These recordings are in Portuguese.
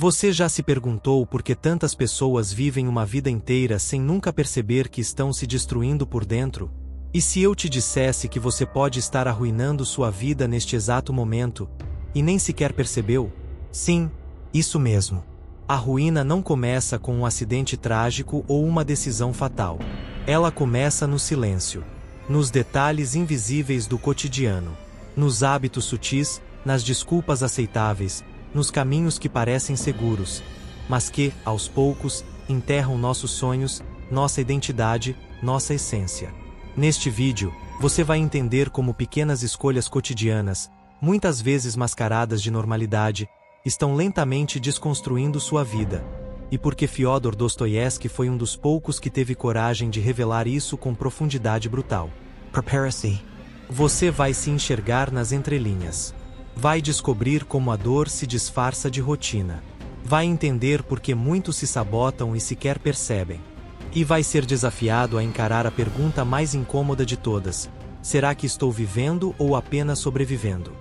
Você já se perguntou por que tantas pessoas vivem uma vida inteira sem nunca perceber que estão se destruindo por dentro? E se eu te dissesse que você pode estar arruinando sua vida neste exato momento, e nem sequer percebeu? Sim, isso mesmo. A ruína não começa com um acidente trágico ou uma decisão fatal. Ela começa no silêncio, nos detalhes invisíveis do cotidiano, nos hábitos sutis, nas desculpas aceitáveis, nos caminhos que parecem seguros, mas que, aos poucos, enterram nossos sonhos, nossa identidade, nossa essência. Neste vídeo, você vai entender como pequenas escolhas cotidianas, muitas vezes mascaradas de normalidade, estão lentamente desconstruindo sua vida, e porque Fyodor Dostoiévski foi um dos poucos que teve coragem de revelar isso com profundidade brutal. Prepare-se. Você vai se enxergar nas entrelinhas. Vai descobrir como a dor se disfarça de rotina. Vai entender por que muitos se sabotam e sequer percebem. E vai ser desafiado a encarar a pergunta mais incômoda de todas: será que estou vivendo ou apenas sobrevivendo?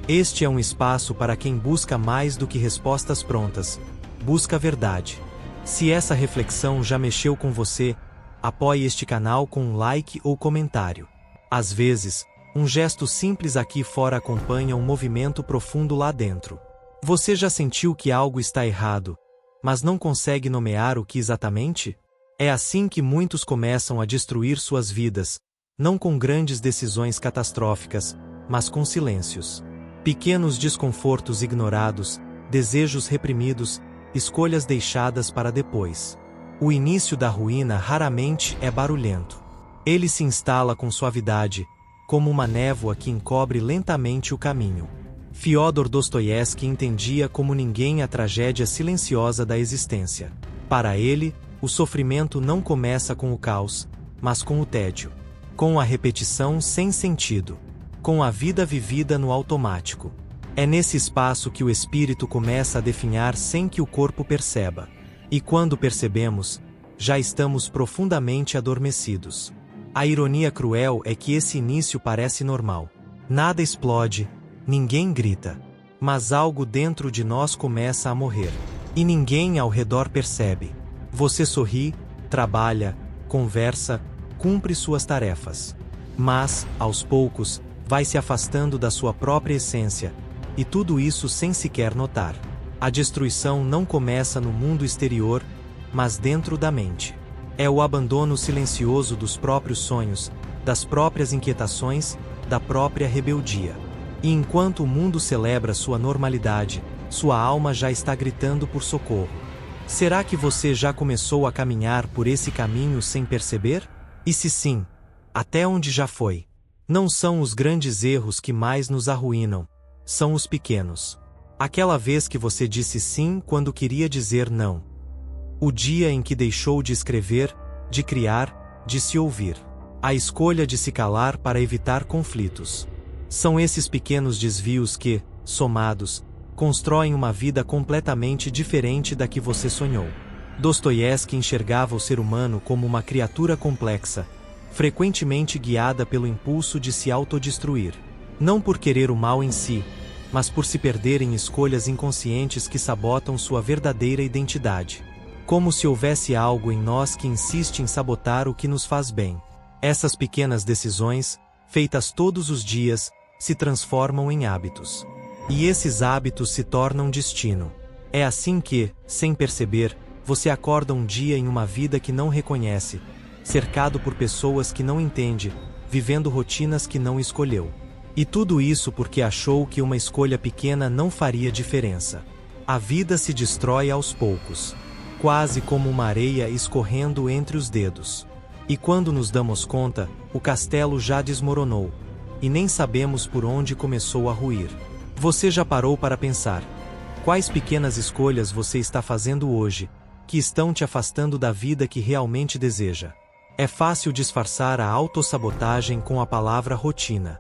Este é um espaço para quem busca mais do que respostas prontas, busca a verdade. Se essa reflexão já mexeu com você, apoie este canal com um like ou comentário. Às vezes, um gesto simples aqui fora acompanha um movimento profundo lá dentro. Você já sentiu que algo está errado, mas não consegue nomear o que exatamente? É assim que muitos começam a destruir suas vidas, não com grandes decisões catastróficas, mas com silêncios. Pequenos desconfortos ignorados, desejos reprimidos, escolhas deixadas para depois. O início da ruína raramente é barulhento. Ele se instala com suavidade, como uma névoa que encobre lentamente o caminho. Fyodor Dostoiévski entendia como ninguém a tragédia silenciosa da existência. Para ele, o sofrimento não começa com o caos, mas com o tédio. Com a repetição sem sentido. Com a vida vivida no automático. É nesse espaço que o espírito começa a definhar sem que o corpo perceba. E quando percebemos, já estamos profundamente adormecidos. A ironia cruel é que esse início parece normal. Nada explode, ninguém grita. Mas algo dentro de nós começa a morrer. E ninguém ao redor percebe. Você sorri, trabalha, conversa, cumpre suas tarefas. Mas, aos poucos, vai se afastando da sua própria essência. E tudo isso sem sequer notar. A destruição não começa no mundo exterior, mas dentro da mente. É o abandono silencioso dos próprios sonhos, das próprias inquietações, da própria rebeldia. E enquanto o mundo celebra sua normalidade, sua alma já está gritando por socorro. Será que você já começou a caminhar por esse caminho sem perceber? E se sim, até onde já foi? Não são os grandes erros que mais nos arruinam, são os pequenos. Aquela vez que você disse sim quando queria dizer não. O dia em que deixou de escrever, de criar, de se ouvir. A escolha de se calar para evitar conflitos. São esses pequenos desvios que, somados, constroem uma vida completamente diferente da que você sonhou. Dostoiévski enxergava o ser humano como uma criatura complexa, frequentemente guiada pelo impulso de se autodestruir. Não por querer o mal em si, mas por se perder em escolhas inconscientes que sabotam sua verdadeira identidade. Como se houvesse algo em nós que insiste em sabotar o que nos faz bem. Essas pequenas decisões, feitas todos os dias, se transformam em hábitos. E esses hábitos se tornam destino. É assim que, sem perceber, você acorda um dia em uma vida que não reconhece, cercado por pessoas que não entende, vivendo rotinas que não escolheu. E tudo isso porque achou que uma escolha pequena não faria diferença. A vida se destrói aos poucos. Quase como uma areia escorrendo entre os dedos. E quando nos damos conta, o castelo já desmoronou, e nem sabemos por onde começou a ruir. Você já parou para pensar? Quais pequenas escolhas você está fazendo hoje, que estão te afastando da vida que realmente deseja? É fácil disfarçar a autossabotagem com a palavra rotina.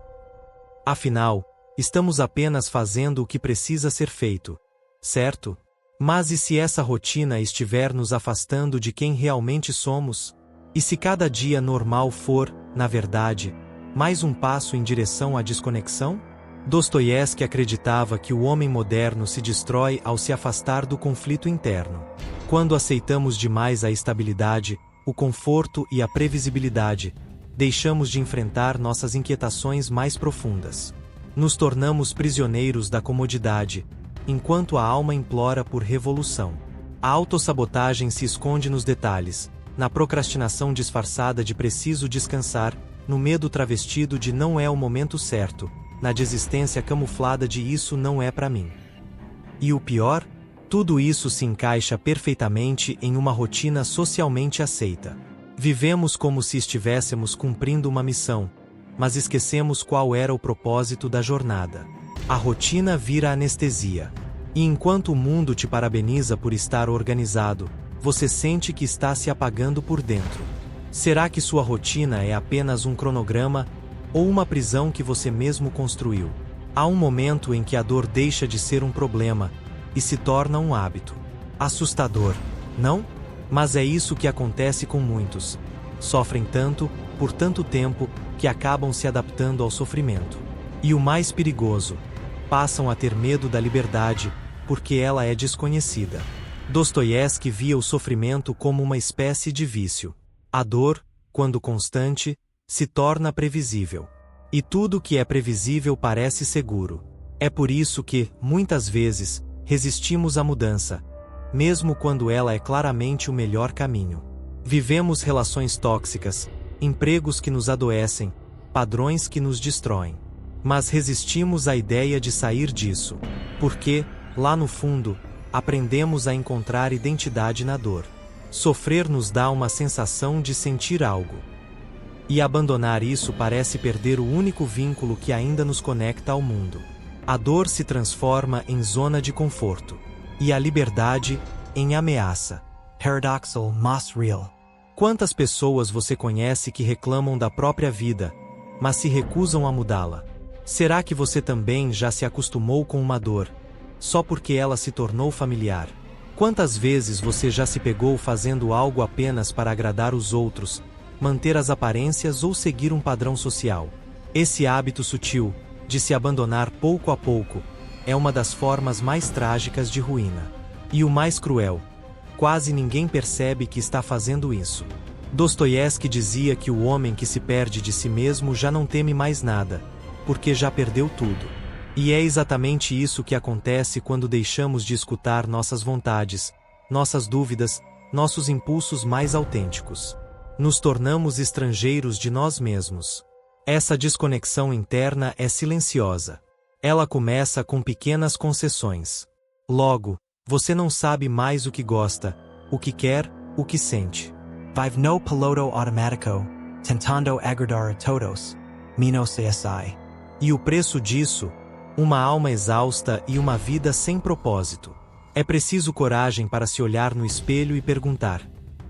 Afinal, estamos apenas fazendo o que precisa ser feito, certo? Mas e se essa rotina estiver nos afastando de quem realmente somos? E se cada dia normal for, na verdade, mais um passo em direção à desconexão? Dostoiévski acreditava que o homem moderno se destrói ao se afastar do conflito interno. Quando aceitamos demais a estabilidade, o conforto e a previsibilidade, deixamos de enfrentar nossas inquietações mais profundas. Nos tornamos prisioneiros da comodidade, enquanto a alma implora por revolução. A autossabotagem se esconde nos detalhes, na procrastinação disfarçada de preciso descansar, no medo travestido de não é o momento certo, na desistência camuflada de isso não é para mim. E o pior? Tudo isso se encaixa perfeitamente em uma rotina socialmente aceita. Vivemos como se estivéssemos cumprindo uma missão, mas esquecemos qual era o propósito da jornada. A rotina vira anestesia. E enquanto o mundo te parabeniza por estar organizado, você sente que está se apagando por dentro. Será que sua rotina é apenas um cronograma ou uma prisão que você mesmo construiu? Há um momento em que a dor deixa de ser um problema e se torna um hábito. Assustador, não? Mas é isso que acontece com muitos. Sofrem tanto, por tanto tempo, que acabam se adaptando ao sofrimento. E o mais perigoso, passam a ter medo da liberdade, porque ela é desconhecida. Dostoiévski via o sofrimento como uma espécie de vício. A dor, quando constante, se torna previsível. E tudo que é previsível parece seguro. É por isso que, muitas vezes, resistimos à mudança, mesmo quando ela é claramente o melhor caminho. Vivemos relações tóxicas, empregos que nos adoecem, padrões que nos destroem. Mas resistimos à ideia de sair disso, porque, lá no fundo, aprendemos a encontrar identidade na dor. Sofrer nos dá uma sensação de sentir algo. E abandonar isso parece perder o único vínculo que ainda nos conecta ao mundo. A dor se transforma em zona de conforto. E a liberdade, em ameaça. Paradoxal, mas real. Quantas pessoas você conhece que reclamam da própria vida, mas se recusam a mudá-la? Será que você também já se acostumou com uma dor, só porque ela se tornou familiar? Quantas vezes você já se pegou fazendo algo apenas para agradar os outros, manter as aparências ou seguir um padrão social? Esse hábito sutil, de se abandonar pouco a pouco, é uma das formas mais trágicas de ruína. E o mais cruel, quase ninguém percebe que está fazendo isso. Dostoiévski dizia que o homem que se perde de si mesmo já não teme mais nada, porque já perdeu tudo. E é exatamente isso que acontece quando deixamos de escutar nossas vontades, nossas dúvidas, nossos impulsos mais autênticos. Nos tornamos estrangeiros de nós mesmos. Essa desconexão interna é silenciosa. Ela começa com pequenas concessões. Logo, você não sabe mais o que gosta, o que quer, o que sente. Vive no piloto automático, tentando agradar a todos, menos a si. E o preço disso? Uma alma exausta e uma vida sem propósito. É preciso coragem para se olhar no espelho e perguntar: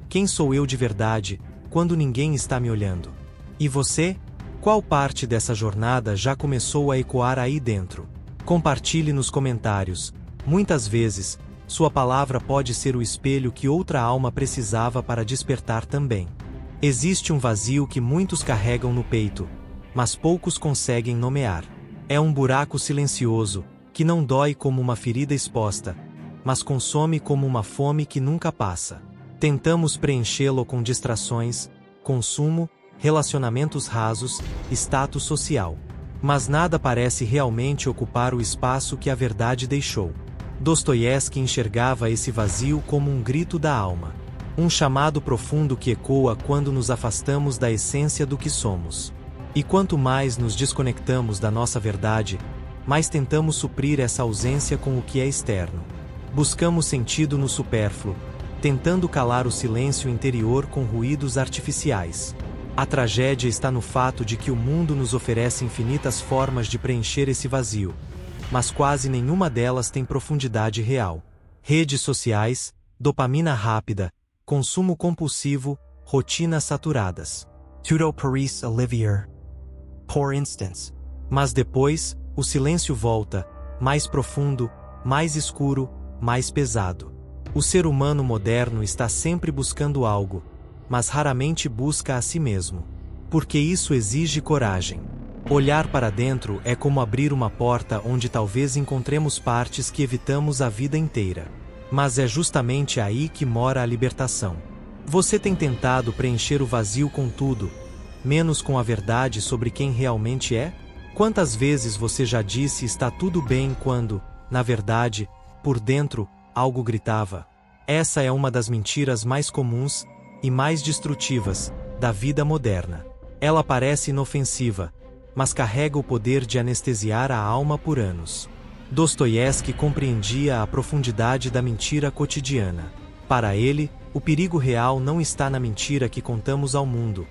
quem sou eu de verdade, quando ninguém está me olhando? E você? Qual parte dessa jornada já começou a ecoar aí dentro? Compartilhe nos comentários. Muitas vezes, sua palavra pode ser o espelho que outra alma precisava para despertar também. Existe um vazio que muitos carregam no peito, mas poucos conseguem nomear. É um buraco silencioso, que não dói como uma ferida exposta, mas consome como uma fome que nunca passa. Tentamos preenchê-lo com distrações, consumo, relacionamentos rasos, status social. Mas nada parece realmente ocupar o espaço que a verdade deixou. Dostoiévski enxergava esse vazio como um grito da alma. Um chamado profundo que ecoa quando nos afastamos da essência do que somos. E quanto mais nos desconectamos da nossa verdade, mais tentamos suprir essa ausência com o que é externo. Buscamos sentido no supérfluo, tentando calar o silêncio interior com ruídos artificiais. A tragédia está no fato de que o mundo nos oferece infinitas formas de preencher esse vazio, mas quase nenhuma delas tem profundidade real. Redes sociais, dopamina rápida, consumo compulsivo, rotinas saturadas. Tudo parece aliviar. Por instance. Mas depois, o silêncio volta, mais profundo, mais escuro, mais pesado. O ser humano moderno está sempre buscando algo, mas raramente busca a si mesmo. Porque isso exige coragem. Olhar para dentro é como abrir uma porta onde talvez encontremos partes que evitamos a vida inteira. Mas é justamente aí que mora a libertação. Você tem tentado preencher o vazio com tudo, menos com a verdade sobre quem realmente é? Quantas vezes você já disse está tudo bem quando, na verdade, por dentro, algo gritava? Essa é uma das mentiras mais comuns e mais destrutivas da vida moderna. Ela parece inofensiva, mas carrega o poder de anestesiar a alma por anos. Dostoiévski compreendia a profundidade da mentira cotidiana. Para ele, o perigo real não está na mentira que contamos ao mundo,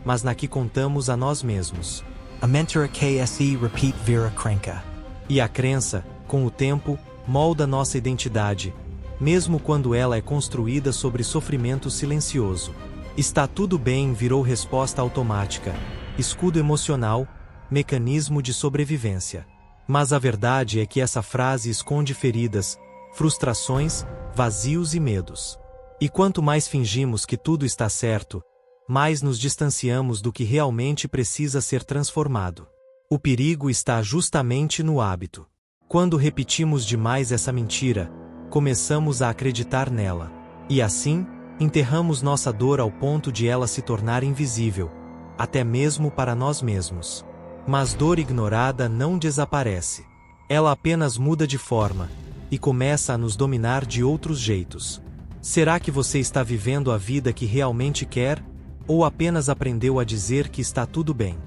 mas na que contamos a nós mesmos. A mentira que se repete vira crença. E a crença, com o tempo, molda nossa identidade, mesmo quando ela é construída sobre sofrimento silencioso. Está tudo bem virou resposta automática, escudo emocional, mecanismo de sobrevivência. Mas a verdade é que essa frase esconde feridas, frustrações, vazios e medos. E quanto mais fingimos que tudo está certo, mais nos distanciamos do que realmente precisa ser transformado. O perigo está justamente no hábito. Quando repetimos demais essa mentira, começamos a acreditar nela. E assim, enterramos nossa dor ao ponto de ela se tornar invisível, até mesmo para nós mesmos. Mas dor ignorada não desaparece. Ela apenas muda de forma, e começa a nos dominar de outros jeitos. Será que você está vivendo a vida que realmente quer, ou apenas aprendeu a dizer que está tudo bem?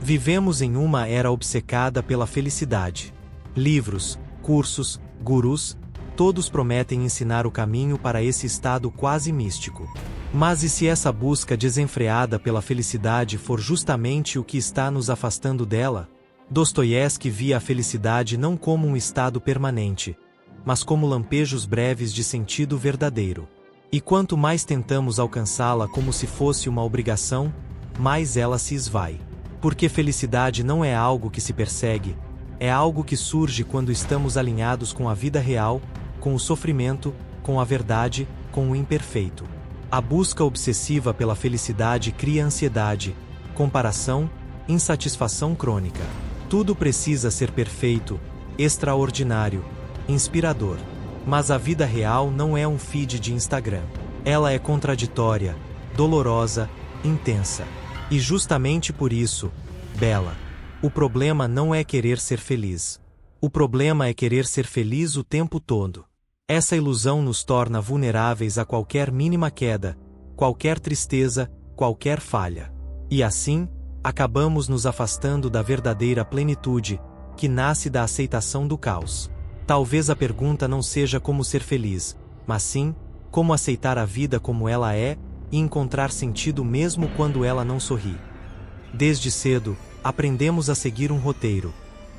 Vivemos em uma era obcecada pela felicidade. Livros, cursos, gurus, todos prometem ensinar o caminho para esse estado quase místico. Mas e se essa busca desenfreada pela felicidade for justamente o que está nos afastando dela? Dostoiévski via a felicidade não como um estado permanente, mas como lampejos breves de sentido verdadeiro. E quanto mais tentamos alcançá-la como se fosse uma obrigação, mais ela se esvai. Porque felicidade não é algo que se persegue, é algo que surge quando estamos alinhados com a vida real, com o sofrimento, com a verdade, com o imperfeito. A busca obsessiva pela felicidade cria ansiedade, comparação, insatisfação crônica. Tudo precisa ser perfeito, extraordinário, inspirador. Mas a vida real não é um feed de Instagram. Ela é contraditória, dolorosa, intensa. E justamente por isso, bela. O problema não é querer ser feliz. O problema é querer ser feliz o tempo todo. Essa ilusão nos torna vulneráveis a qualquer mínima queda, qualquer tristeza, qualquer falha. E assim, acabamos nos afastando da verdadeira plenitude, que nasce da aceitação do caos. Talvez a pergunta não seja como ser feliz, mas sim, como aceitar a vida como ela é, e encontrar sentido mesmo quando ela não sorri. Desde cedo, aprendemos a seguir um roteiro.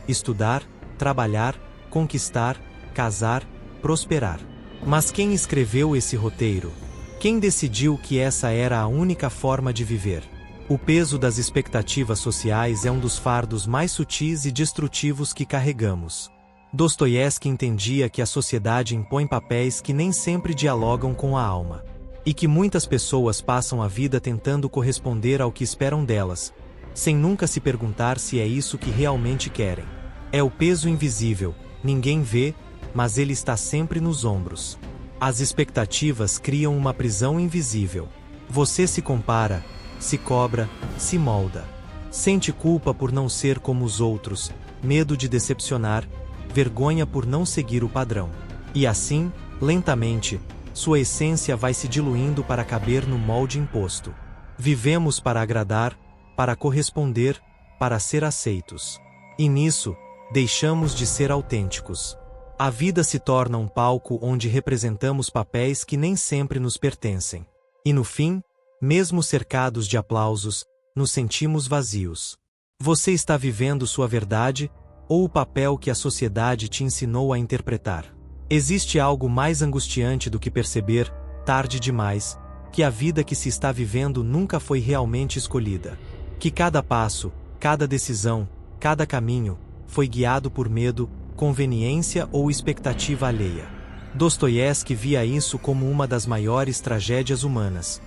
Estudar, trabalhar, conquistar, casar, prosperar. Mas quem escreveu esse roteiro? Quem decidiu que essa era a única forma de viver? O peso das expectativas sociais é um dos fardos mais sutis e destrutivos que carregamos. Dostoiévski entendia que a sociedade impõe papéis que nem sempre dialogam com a alma. E que muitas pessoas passam a vida tentando corresponder ao que esperam delas, sem nunca se perguntar se é isso que realmente querem. É o peso invisível, ninguém vê, mas ele está sempre nos ombros. As expectativas criam uma prisão invisível. Você se compara, se cobra, se molda. Sente culpa por não ser como os outros, medo de decepcionar, vergonha por não seguir o padrão. E assim, lentamente, sua essência vai se diluindo para caber no molde imposto. Vivemos para agradar, para corresponder, para ser aceitos. E nisso, deixamos de ser autênticos. A vida se torna um palco onde representamos papéis que nem sempre nos pertencem. E no fim, mesmo cercados de aplausos, nos sentimos vazios. Você está vivendo sua verdade, ou o papel que a sociedade te ensinou a interpretar? Existe algo mais angustiante do que perceber, tarde demais, que a vida que se está vivendo nunca foi realmente escolhida. Que cada passo, cada decisão, cada caminho, foi guiado por medo, conveniência ou expectativa alheia. Dostoiévski via isso como uma das maiores tragédias humanas: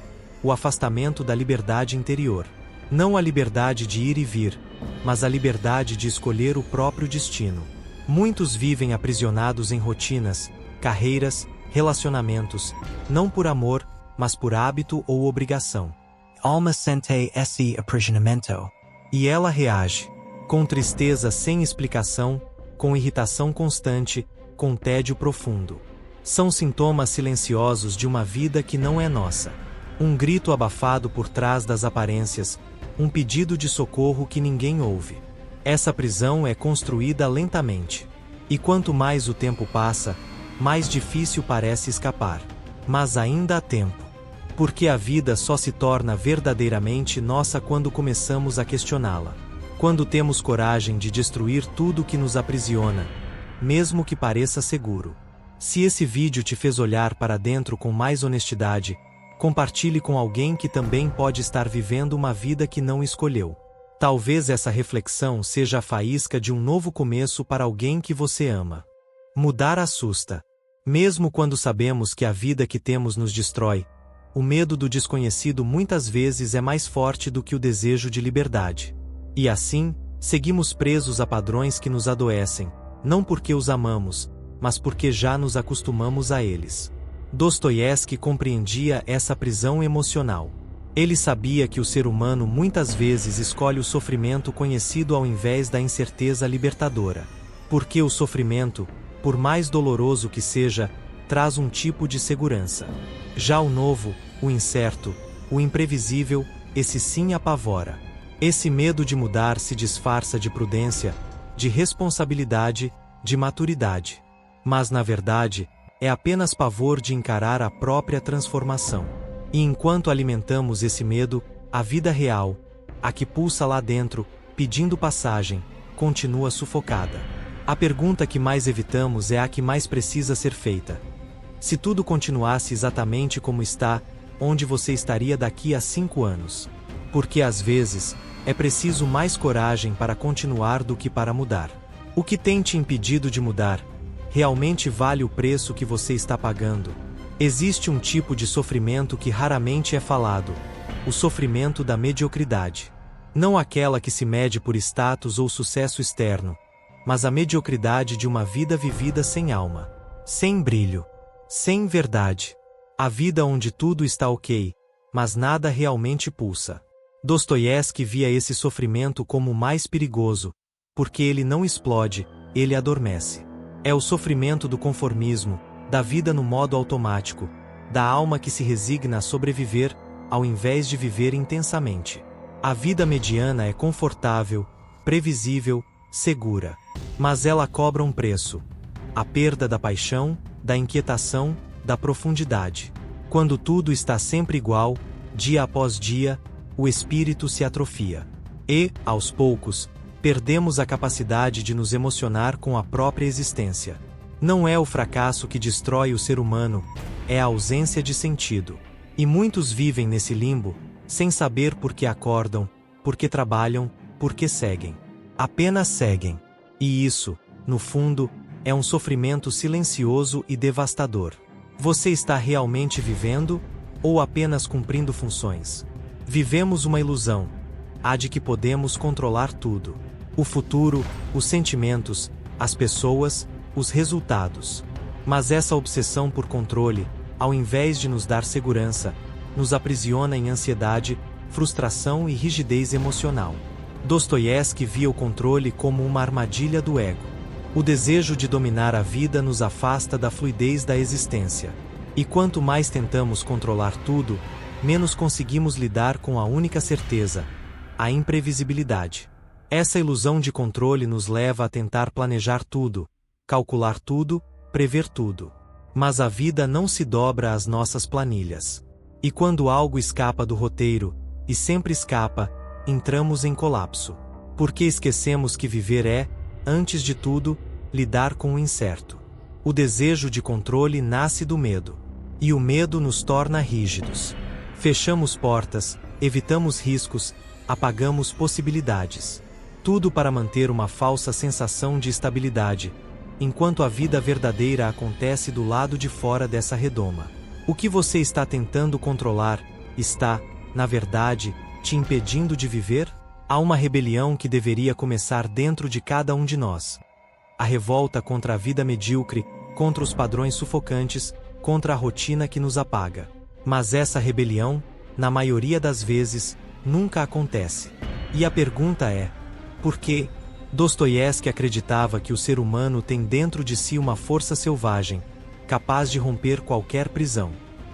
o afastamento da liberdade interior. Não a liberdade de ir e vir, mas a liberdade de escolher o próprio destino. Muitos vivem aprisionados em rotinas, carreiras, relacionamentos, não por amor, mas por hábito ou obrigação. Alma sente esse aprisionamento. E ela reage, com tristeza sem explicação, com irritação constante, com tédio profundo. São sintomas silenciosos de uma vida que não é nossa. Um grito abafado por trás das aparências, um pedido de socorro que ninguém ouve. Essa prisão é construída lentamente. E quanto mais o tempo passa, mais difícil parece escapar. Mas ainda há tempo. Porque a vida só se torna verdadeiramente nossa quando começamos a questioná-la. Quando temos coragem de destruir tudo que nos aprisiona, mesmo que pareça seguro. Se esse vídeo te fez olhar para dentro com mais honestidade, compartilhe com alguém que também pode estar vivendo uma vida que não escolheu. Talvez essa reflexão seja a faísca de um novo começo para alguém que você ama. Mudar assusta. Mesmo quando sabemos que a vida que temos nos destrói, o medo do desconhecido muitas vezes é mais forte do que o desejo de liberdade. E assim, seguimos presos a padrões que nos adoecem, não porque os amamos, mas porque já nos acostumamos a eles. Dostoiévski compreendia essa prisão emocional. Ele sabia que o ser humano muitas vezes escolhe o sofrimento conhecido ao invés da incerteza libertadora. Porque o sofrimento, por mais doloroso que seja, traz um tipo de segurança. Já o novo, o incerto, o imprevisível, esse sim apavora. Esse medo de mudar se disfarça de prudência, de responsabilidade, de maturidade. Mas na verdade, é apenas pavor de encarar a própria transformação. E enquanto alimentamos esse medo, a vida real, a que pulsa lá dentro, pedindo passagem, continua sufocada. A pergunta que mais evitamos é a que mais precisa ser feita. Se tudo continuasse exatamente como está, onde você estaria daqui a 5 anos? Porque às vezes, é preciso mais coragem para continuar do que para mudar. O que tem te impedido de mudar? Realmente vale o preço que você está pagando? Existe um tipo de sofrimento que raramente é falado: o sofrimento da mediocridade. Não aquela que se mede por status ou sucesso externo, mas a mediocridade de uma vida vivida sem alma, sem brilho, sem verdade. A vida onde tudo está ok, mas nada realmente pulsa. Dostoiévski via esse sofrimento como o mais perigoso, porque ele não explode, ele adormece. É o sofrimento do conformismo, da vida no modo automático, da alma que se resigna a sobreviver, ao invés de viver intensamente. A vida mediana é confortável, previsível, segura. Mas ela cobra um preço: a perda da paixão, da inquietação, da profundidade. Quando tudo está sempre igual, dia após dia, o espírito se atrofia. E, aos poucos, perdemos a capacidade de nos emocionar com a própria existência. Não é o fracasso que destrói o ser humano, é a ausência de sentido. E muitos vivem nesse limbo, sem saber por que acordam, por que trabalham, por que seguem. Apenas seguem. E isso, no fundo, é um sofrimento silencioso e devastador. Você está realmente vivendo, ou apenas cumprindo funções? Vivemos uma ilusão, a de que podemos controlar tudo. O futuro, os sentimentos, as pessoas, os resultados. Mas essa obsessão por controle, ao invés de nos dar segurança, nos aprisiona em ansiedade, frustração e rigidez emocional. Dostoiévski via o controle como uma armadilha do ego. O desejo de dominar a vida nos afasta da fluidez da existência. E quanto mais tentamos controlar tudo, menos conseguimos lidar com a única certeza: a imprevisibilidade. Essa ilusão de controle nos leva a tentar planejar tudo, calcular tudo, prever tudo. Mas a vida não se dobra às nossas planilhas. E quando algo escapa do roteiro, e sempre escapa, entramos em colapso. Porque esquecemos que viver é, antes de tudo, lidar com o incerto. O desejo de controle nasce do medo. E o medo nos torna rígidos. Fechamos portas, evitamos riscos, apagamos possibilidades. Tudo para manter uma falsa sensação de estabilidade, enquanto a vida verdadeira acontece do lado de fora dessa redoma. O que você está tentando controlar, está, na verdade, te impedindo de viver? Há uma rebelião que deveria começar dentro de cada um de nós. A revolta contra a vida medíocre, contra os padrões sufocantes, contra a rotina que nos apaga. Mas essa rebelião, na maioria das vezes, nunca acontece. E a pergunta é: por quê? Dostoiévski acreditava que o ser humano tem dentro de si uma força selvagem, capaz de romper qualquer prisão.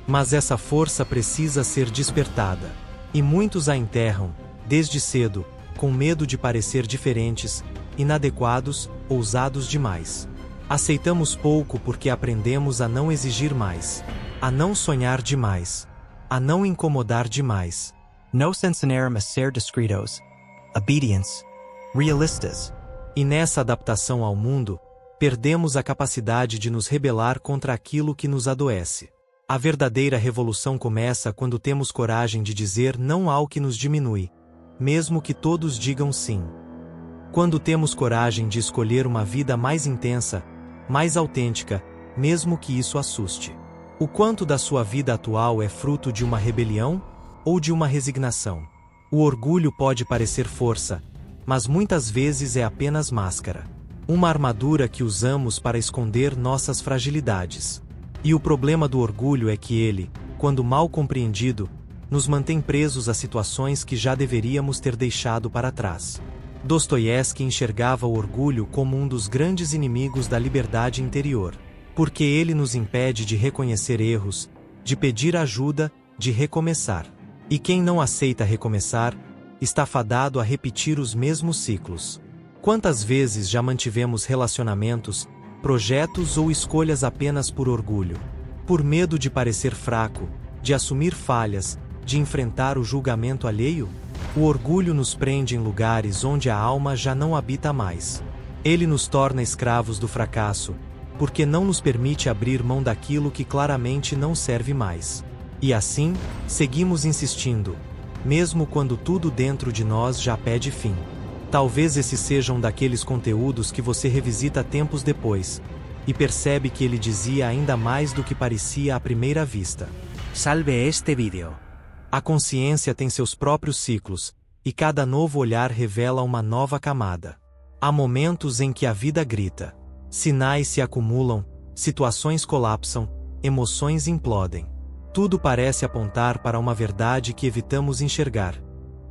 Mas essa força precisa ser despertada. E muitos a enterram, desde cedo, com medo de parecer diferentes, inadequados, ousados demais. Aceitamos pouco porque aprendemos a não exigir mais, a não sonhar demais, a não incomodar demais. Nos enseñaram a ser discretos, obedientes, realistas. E nessa adaptação ao mundo, perdemos a capacidade de nos rebelar contra aquilo que nos adoece. A verdadeira revolução começa quando temos coragem de dizer não ao que nos diminui, mesmo que todos digam sim. Quando temos coragem de escolher uma vida mais intensa, mais autêntica, mesmo que isso assuste. O quanto da sua vida atual é fruto de uma rebelião ou de uma resignação? O orgulho pode parecer força, mas muitas vezes é apenas máscara. Uma armadura que usamos para esconder nossas fragilidades. E o problema do orgulho é que ele, quando mal compreendido, nos mantém presos a situações que já deveríamos ter deixado para trás. Dostoiévski enxergava o orgulho como um dos grandes inimigos da liberdade interior, porque ele nos impede de reconhecer erros, de pedir ajuda, de recomeçar. E quem não aceita recomeçar, está fadado a repetir os mesmos ciclos. Quantas vezes já mantivemos relacionamentos, projetos ou escolhas apenas por orgulho? Por medo de parecer fraco, de assumir falhas, de enfrentar o julgamento alheio? O orgulho nos prende em lugares onde a alma já não habita mais. Ele nos torna escravos do fracasso, porque não nos permite abrir mão daquilo que claramente não serve mais. E assim, seguimos insistindo, mesmo quando tudo dentro de nós já pede fim. Talvez esse seja um daqueles conteúdos que você revisita tempos depois, e percebe que ele dizia ainda mais do que parecia à primeira vista. Salve este vídeo. A consciência tem seus próprios ciclos, e cada novo olhar revela uma nova camada. Há momentos em que a vida grita. Sinais se acumulam, situações colapsam, emoções implodem. Tudo parece apontar para uma verdade que evitamos enxergar.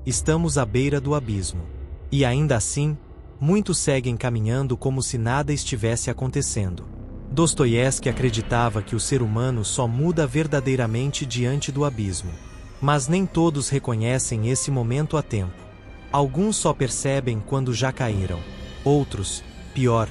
Estamos à beira do abismo. E ainda assim, muitos seguem caminhando como se nada estivesse acontecendo. Dostoiévski acreditava que o ser humano só muda verdadeiramente diante do abismo. Mas nem todos reconhecem esse momento a tempo. Alguns só percebem quando já caíram. Outros, pior,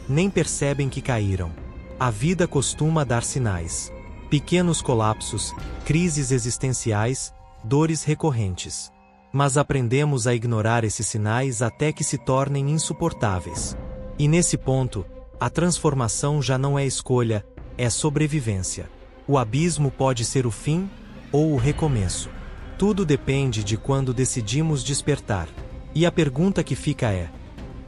nem percebem que caíram. A vida costuma dar sinais. Pequenos colapsos, crises existenciais, dores recorrentes. Mas aprendemos a ignorar esses sinais até que se tornem insuportáveis. E nesse ponto, a transformação já não é escolha, é sobrevivência. O abismo pode ser o fim ou o recomeço. Tudo depende de quando decidimos despertar. E a pergunta que fica é: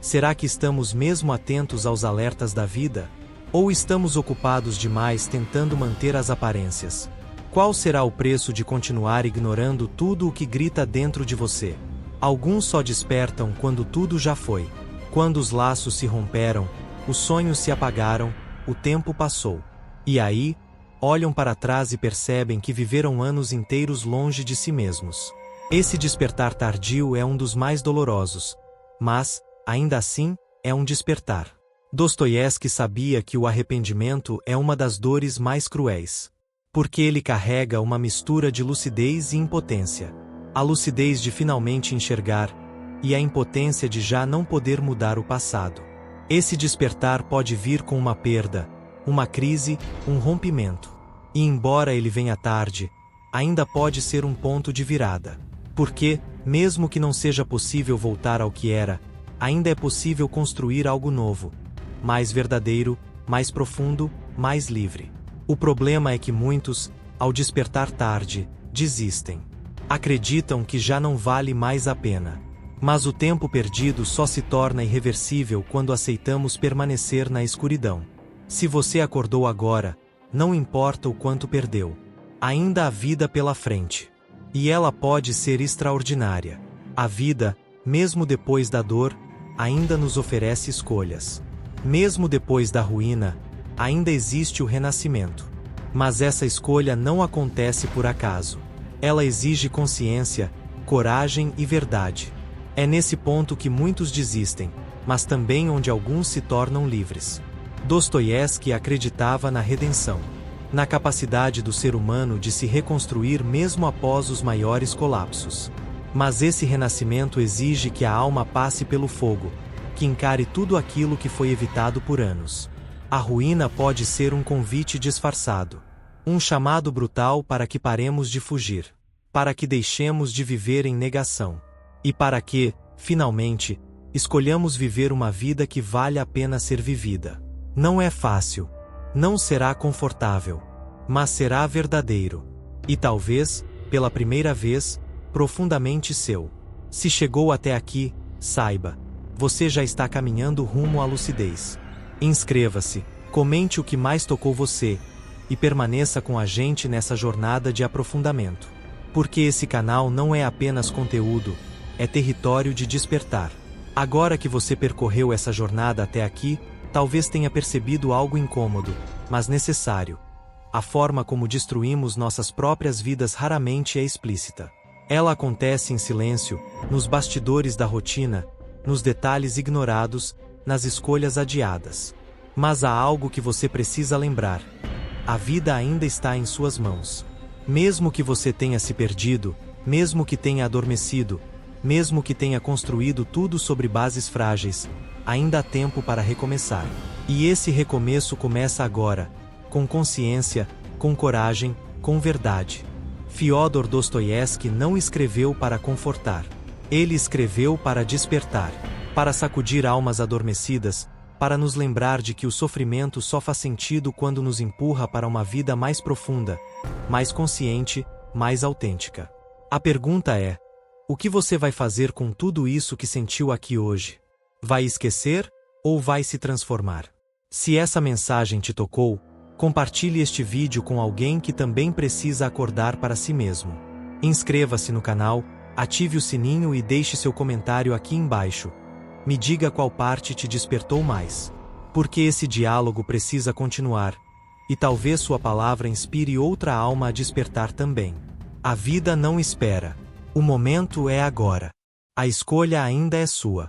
será que estamos mesmo atentos aos alertas da vida? Ou estamos ocupados demais tentando manter as aparências? Qual será o preço de continuar ignorando tudo o que grita dentro de você? Alguns só despertam quando tudo já foi. Quando os laços se romperam, os sonhos se apagaram, o tempo passou. E aí, olham para trás e percebem que viveram anos inteiros longe de si mesmos. Esse despertar tardio é um dos mais dolorosos, mas, ainda assim, é um despertar. Dostoiévski sabia que o arrependimento é uma das dores mais cruéis, porque ele carrega uma mistura de lucidez e impotência. A lucidez de finalmente enxergar, e a impotência de já não poder mudar o passado. Esse despertar pode vir com uma perda, uma crise, um rompimento. E embora ele venha tarde, ainda pode ser um ponto de virada. Porque, mesmo que não seja possível voltar ao que era, ainda é possível construir algo novo, mais verdadeiro, mais profundo, mais livre. O problema é que muitos, ao despertar tarde, desistem. Acreditam que já não vale mais a pena. Mas o tempo perdido só se torna irreversível quando aceitamos permanecer na escuridão. Se você acordou agora, não importa o quanto perdeu. Ainda há vida pela frente. E ela pode ser extraordinária. A vida, mesmo depois da dor, ainda nos oferece escolhas. Mesmo depois da ruína, ainda existe o renascimento. Mas essa escolha não acontece por acaso. Ela exige consciência, coragem e verdade. É nesse ponto que muitos desistem, mas também onde alguns se tornam livres. Dostoiévski acreditava na redenção, na capacidade do ser humano de se reconstruir mesmo após os maiores colapsos. Mas esse renascimento exige que a alma passe pelo fogo, que encare tudo aquilo que foi evitado por anos. A ruína pode ser um convite disfarçado, um chamado brutal para que paremos de fugir, para que deixemos de viver em negação, e para que, finalmente, escolhamos viver uma vida que vale a pena ser vivida. Não é fácil, não será confortável, mas será verdadeiro. E talvez, pela primeira vez, profundamente seu. Se chegou até aqui, saiba, você já está caminhando rumo à lucidez. Inscreva-se, comente o que mais tocou você, e permaneça com a gente nessa jornada de aprofundamento. Porque esse canal não é apenas conteúdo, é território de despertar. Agora que você percorreu essa jornada até aqui, talvez tenha percebido algo incômodo, mas necessário. A forma como destruímos nossas próprias vidas raramente é explícita. Ela acontece em silêncio, nos bastidores da rotina, nos detalhes ignorados, nas escolhas adiadas. Mas há algo que você precisa lembrar. A vida ainda está em suas mãos. Mesmo que você tenha se perdido, mesmo que tenha adormecido, mesmo que tenha construído tudo sobre bases frágeis, ainda há tempo para recomeçar. E esse recomeço começa agora, com consciência, com coragem, com verdade. Fyodor Dostoiévski não escreveu para confortar. Ele escreveu para despertar, para sacudir almas adormecidas, para nos lembrar de que o sofrimento só faz sentido quando nos empurra para uma vida mais profunda, mais consciente, mais autêntica. A pergunta é: o que você vai fazer com tudo isso que sentiu aqui hoje? Vai esquecer ou vai se transformar? Se essa mensagem te tocou, compartilhe este vídeo com alguém que também precisa acordar para si mesmo. Inscreva-se no canal, ative o sininho e deixe seu comentário aqui embaixo. Me diga qual parte te despertou mais. Porque esse diálogo precisa continuar, e talvez sua palavra inspire outra alma a despertar também. A vida não espera. O momento é agora. A escolha ainda é sua.